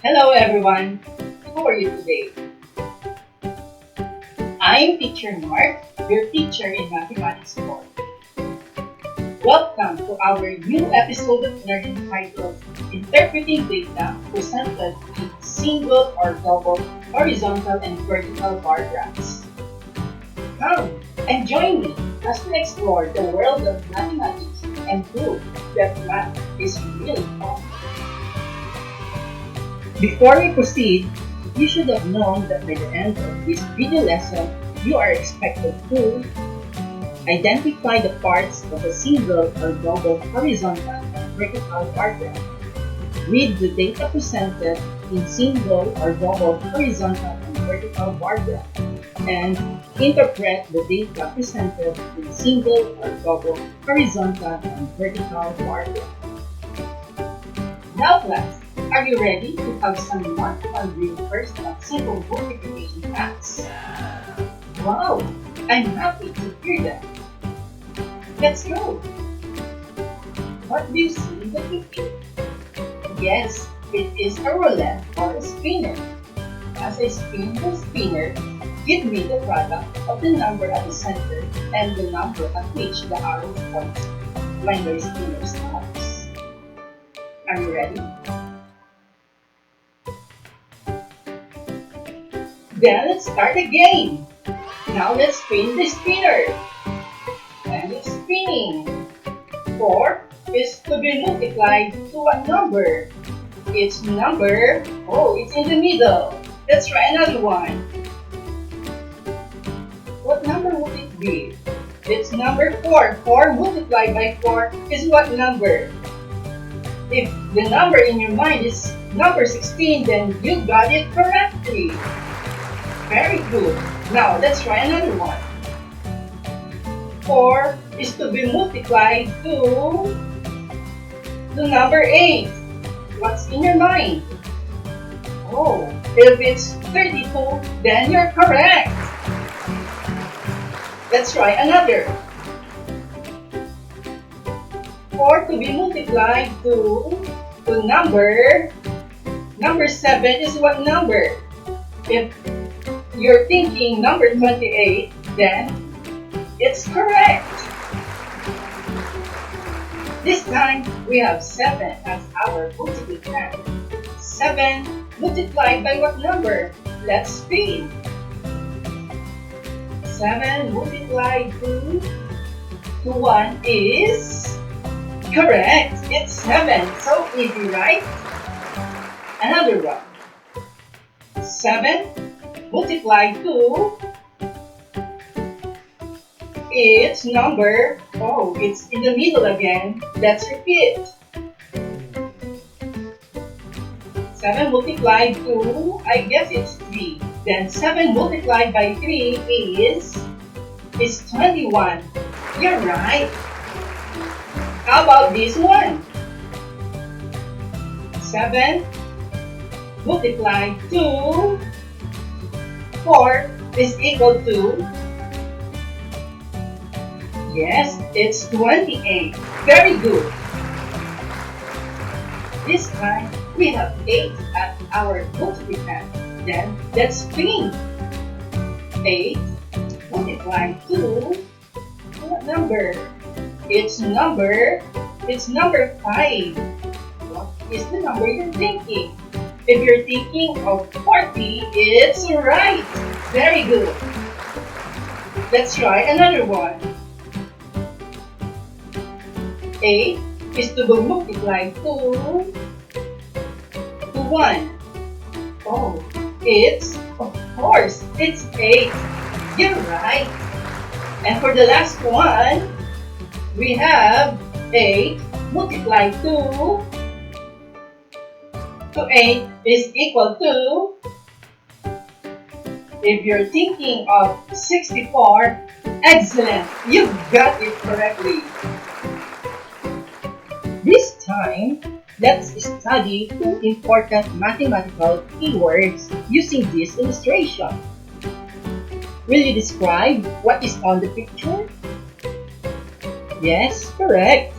Hello everyone, how are you today? I'm Teacher Mark, your teacher in Mathematics 4. Welcome to our new episode of learning titled Interpreting Data Presented in Single or Double Horizontal and Vertical Bar Graphs. Come and join me as we explore the world of mathematics and prove that math is really fun. Before we proceed, you should have known that by the end of this video lesson, you are expected to identify the parts of a single or double horizontal and vertical bar graph, read the data presented in single or double horizontal and vertical bar graph, and interpret the data presented in single or double horizontal and vertical bar graph. Now class, are you ready to have some more fun real first on simple multiplication facts? Wow, I'm happy to hear that. Let's go. What do you see in the picture? Yes, it is a roulette or a spinner. As I spin the spinner, give me the product of the number at the center and the number at which the arrow points when the spinner stops. Are you ready? Then let's start again. Now let's spin the spinner. And it's spinning. 4 is to be multiplied to what number? It's number, it's in the middle. Let's try another one. What number would it be? It's number 4. 4 multiplied by 4 is what number? If the number in your mind is number 16, then you got it correctly. Very good. Now, let's try another one. 4 is to be multiplied to the number 8. What's in your mind? If it's 32, then you're correct. Let's try another. 4 to be multiplied to the number 7 is what number? If you're thinking number 28, then it's correct. This time, we have 7 as our multiplicand. 7 multiplied by what number? Let's spin. 7 multiplied to 1 is correct. It's 7. So easy, right? Another one. 7 multiplied to its number. It's in the middle again. Let's repeat. 7 multiplied to, I guess it's 3. Then 7 multiplied by 3 is 21. You're right. How about this one? 7 multiplied to 4 is equal to, yes, it's 28. Very good. This time, we have 8 at our multiplicand. Then, let's spin. 8 multiplied to what number? It's number 5. What is the number you're thinking? If you're thinking of 40, it's right. Very good. Let's try another one. 8 is to be multiplied to 1. Of course, it's 8. You're right. And for the last one, we have 8 multiplied to 8 is equal to, if you're thinking of 64, excellent, you got it correctly. This time, let's study 2 important mathematical keywords using this illustration. Will you describe what is on the picture? Yes, correct.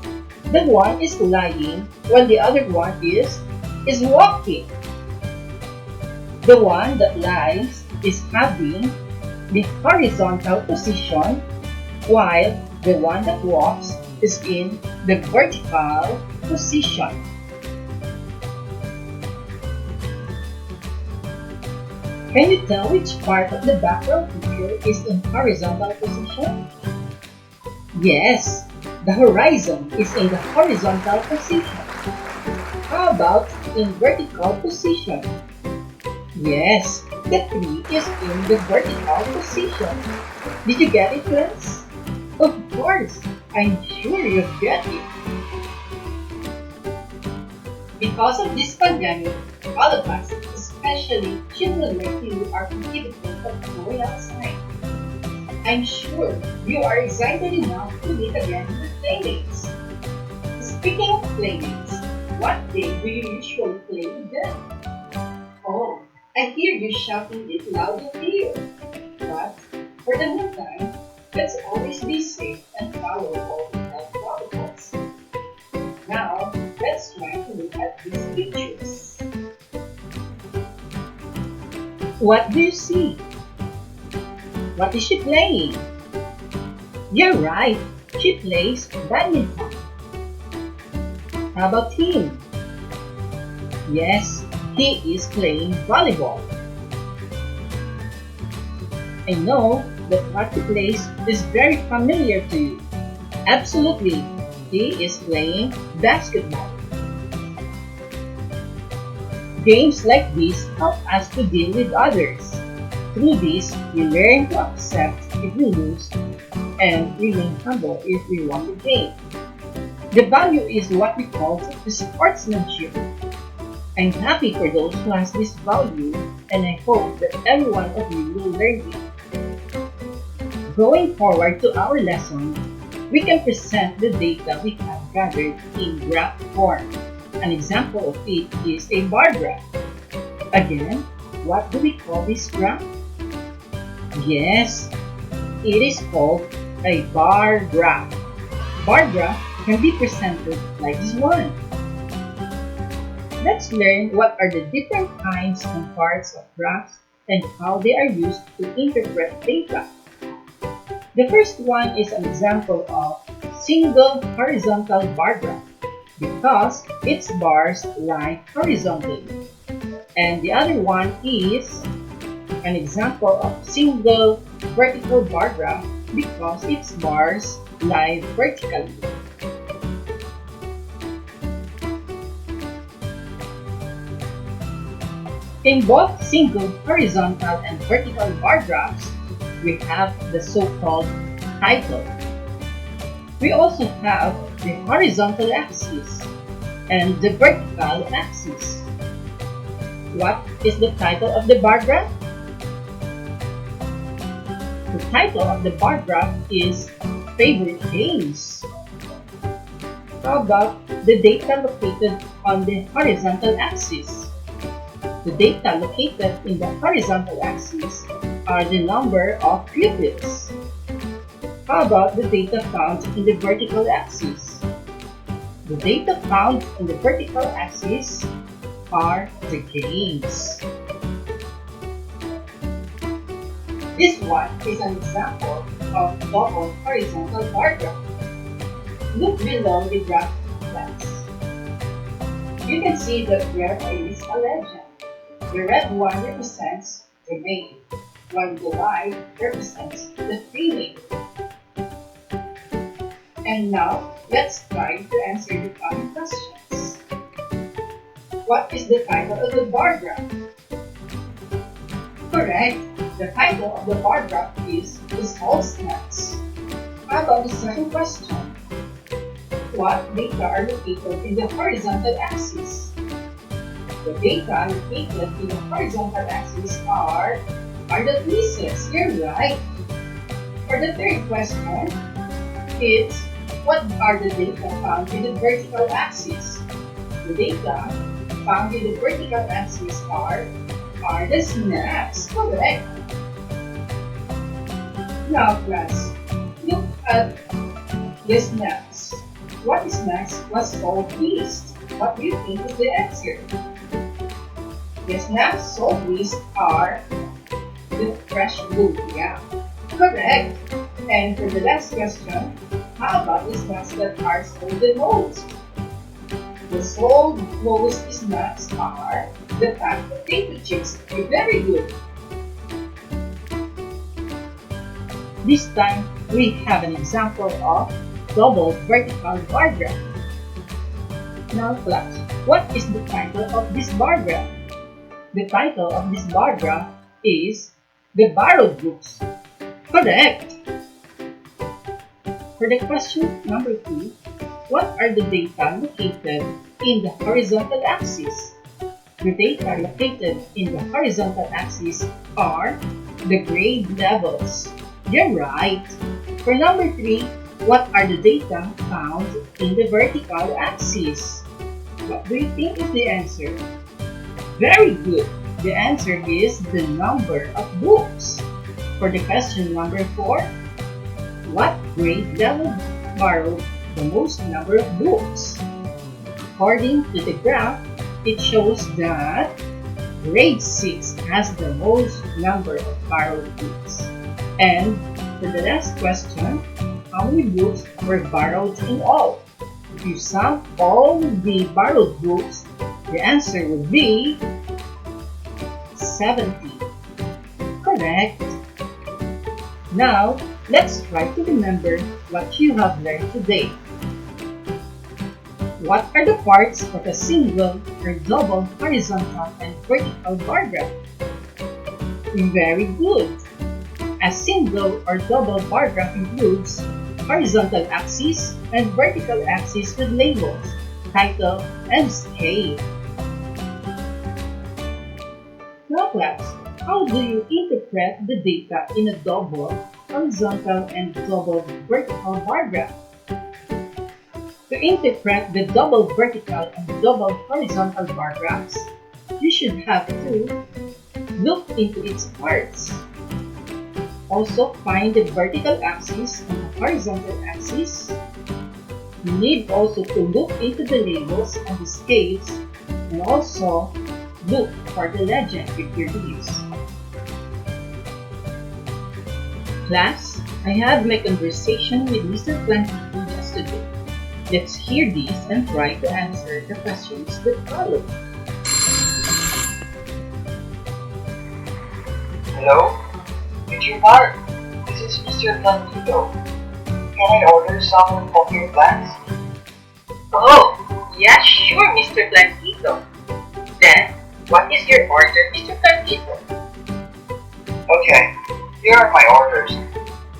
The one is lying while the other one is walking. The one that lies is having the horizontal position, while the one that walks is in the vertical position. Can you tell which part of the background picture is in horizontal position? Yes, the horizon is in the horizontal position. How about in vertical position? Yes, the tree is in the vertical position. Did you get it, class? Of course, I'm sure you get it. Because of this pandemic, all of us, especially children like you, are prohibited from going outside. I'm sure you are excited enough to meet again with playmates. Speaking of playmates, what game do you usually play with them? Oh, I hear you shouting it loud and clear. But for the meantime, let's always be safe and follow all the health protocols. Now, let's try to look at these pictures. What do you see? What is she playing? You're right, she plays badminton. How about him? Yes, he is playing volleyball. I know that what he plays is very familiar to you. Absolutely, he is playing basketball. Games like this help us to deal with others. Through this, we learn to accept if we lose and remain humble if we won the game. The value is what we call the sportsmanship. I'm happy for those who has this value, and I hope that every one of you will learn it. Going forward to our lesson, we can present the data we have gathered in graph form. An example of it is a bar graph. Again, what do we call this graph? Yes, it is called a bar graph. Bar graph can be presented like this one. Let's learn what are the different kinds and parts of graphs and how they are used to interpret data. The first one is an example of single horizontal bar graph because its bars lie horizontally. And the other one is an example of single vertical bar graph because its bars lie vertically. In both single horizontal and vertical bar graphs, we have the so-called title. We also have the horizontal axis and the vertical axis. What is the title of the bar graph? The title of the bar graph is Favorite Games. How about the data located on the horizontal axis? The data located in the horizontal axis are the number of pupils. How about the data found in the vertical axis? The data found in the vertical axis are the games. This one is an example of double horizontal bar graph. Look below the graph class. You can see that there is a legend. The red one represents the male, while the white represents the female. And now, let's try to answer the following questions. What is the title of the bar graph? Correct. The title of the bar graph is The Salt Snacks. How about the second question? What data are located in the horizontal axis? The data located in the horizontal axis are the pieces. You're right. For the third question, it's what are the data found in the vertical axis? The data found in the vertical axis are the snacks. Correct. Now, class, look at the snacks. What snacks was sold least? What do you think is the answer? The snacks sold least are the fresh food. Yeah, correct. And for the last question, how about the snacks that are sold the most? The sold most snacks are the packed potato chips. Very good. This time, we have an example of double vertical bar graph. Now class, what is the title of this bar graph? The title of this bar graph is The Borrowed Books. Correct! For the question number 2, what are the data located in the horizontal axis? The data located in the horizontal axis are the grade levels. You're right. For number 3, what are the data found in the vertical axis? What do you think is the answer? Very good. The answer is the number of books. For the question number 4, what grade level borrowed the most number of books? According to the graph, it shows that grade 6 has the most number of borrowed books. And for the last question, how many books were borrowed in all? If you sum all the borrowed books, the answer would be 70. Correct. Now, let's try to remember what you have learned today. What are the parts of a single or double horizontal and vertical bar graph? Very good. A single or double bar graph includes horizontal axis and vertical axis with labels, title, and scale. Now class, how do you interpret the data in a double horizontal and double vertical bar graph? To interpret the double vertical and double horizontal bar graphs, you should have to look into its parts. Also, find the vertical axis and the horizontal axis. You need also to look into the labels and the scales, and also look for the legend if you use. Class, I had my conversation with Mr. Plantico yesterday. Let's hear these and try to answer the questions that follow. Hello? Mr. Mark, this is Mr. Plantico. Can I order some of your plants? Oh, yeah, sure, Mr. Plantico. Then, what is your order, Mr. Plantico? Okay, here are my orders.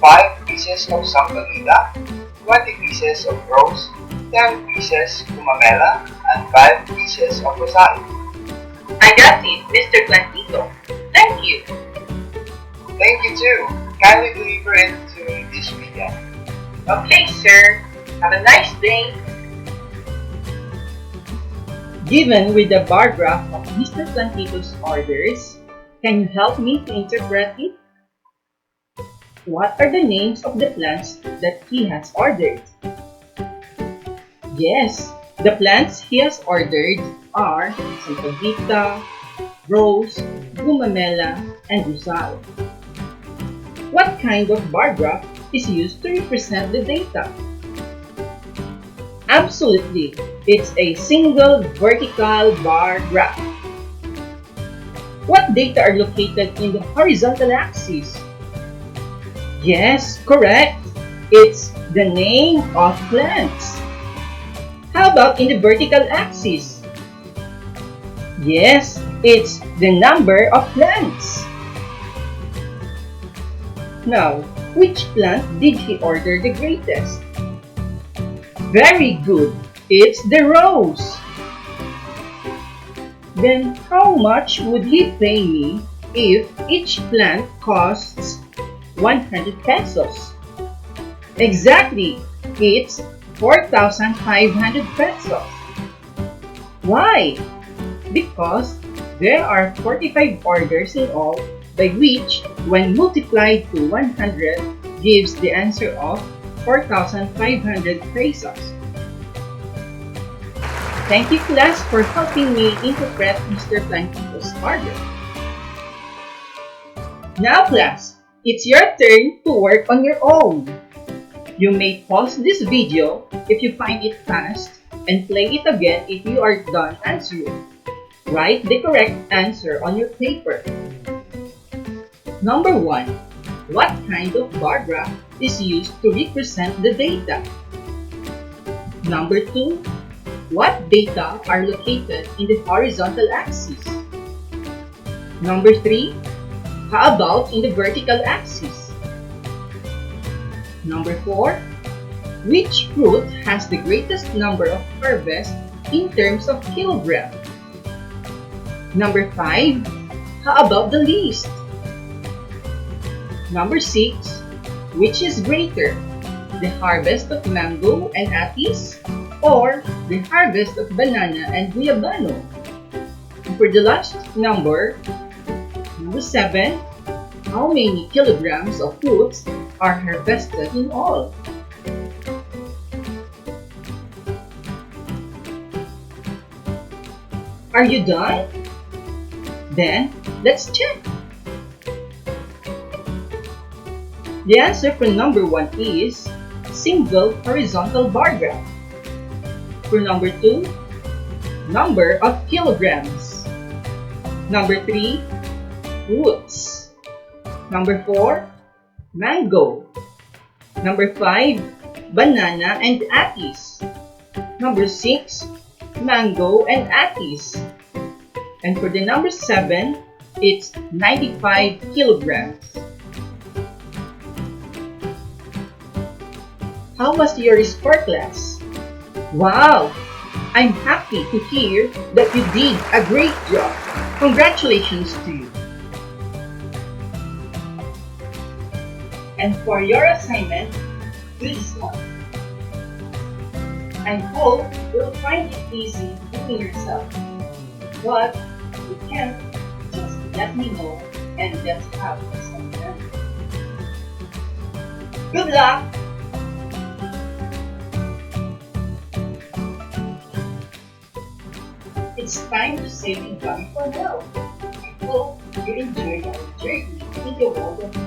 5 pieces of Sambalita, 20 pieces of rose, 10 pieces gumamela, and 5 pieces of rosal. I got it, Mr. Plantico. Thank you. Thank you too. Kindly deliver it to me this weekend. Okay, sir. Have a nice day. Given with the bar graph of Mr. Plantico's orders, can you help me to interpret it? What are the names of the plants that he has ordered? Yes, the plants he has ordered are Sampagita, Rose, Gumamela, and Rosal. What kind of bar graph is used to represent the data? Absolutely, it's a single vertical bar graph. What data are located in the horizontal axis? Yes, correct. It's the name of plants. How about in the vertical axis? Yes, it's the number of plants. Now, which plant did he order the greatest? Very good. It's the rose. Then how much would he pay me if each plant costs 100 pesos? Exactly. It's 4,500 pesos. Why? Because there are 45 orders in all, by which, when multiplied to 100, gives the answer of 4,500 pesos. Thank you, class, for helping me interpret Mr. Plantito's order. Now, class, it's your turn to work on your own. You may pause this video if you find it fast and play it again if you are done answering. Write the correct answer on your paper. Number 1. What kind of bar graph is used to represent the data? Number 2. What data are located in the horizontal axis? Number 3. How about in the vertical axis? Number 4. Which fruit has the greatest number of harvests in terms of kilogram? Number 5. How about the least? Number 6. Which is greater, the harvest of mango and atis or the harvest of banana and guyabano? And for the last number 7, how many kilograms of fruits are harvested in all? Are you done? Then, let's check. The answer for number 1 is single horizontal bar graph. For number 2, number of kilograms. Number 3, fruits. Number 4, mango. Number 5, banana and atis. Number 6, mango and atis. And for the number 7, it's 95 kilograms. How was your score, class? Wow! I'm happy to hear that you did a great job. Congratulations to you. And for your assignment, this one. I hope you'll find it easy doing yourself. But if you can't, just let me know and let's have some fun. Good luck! It's time to say goodbye for now. I hope you enjoyed our journey in the world of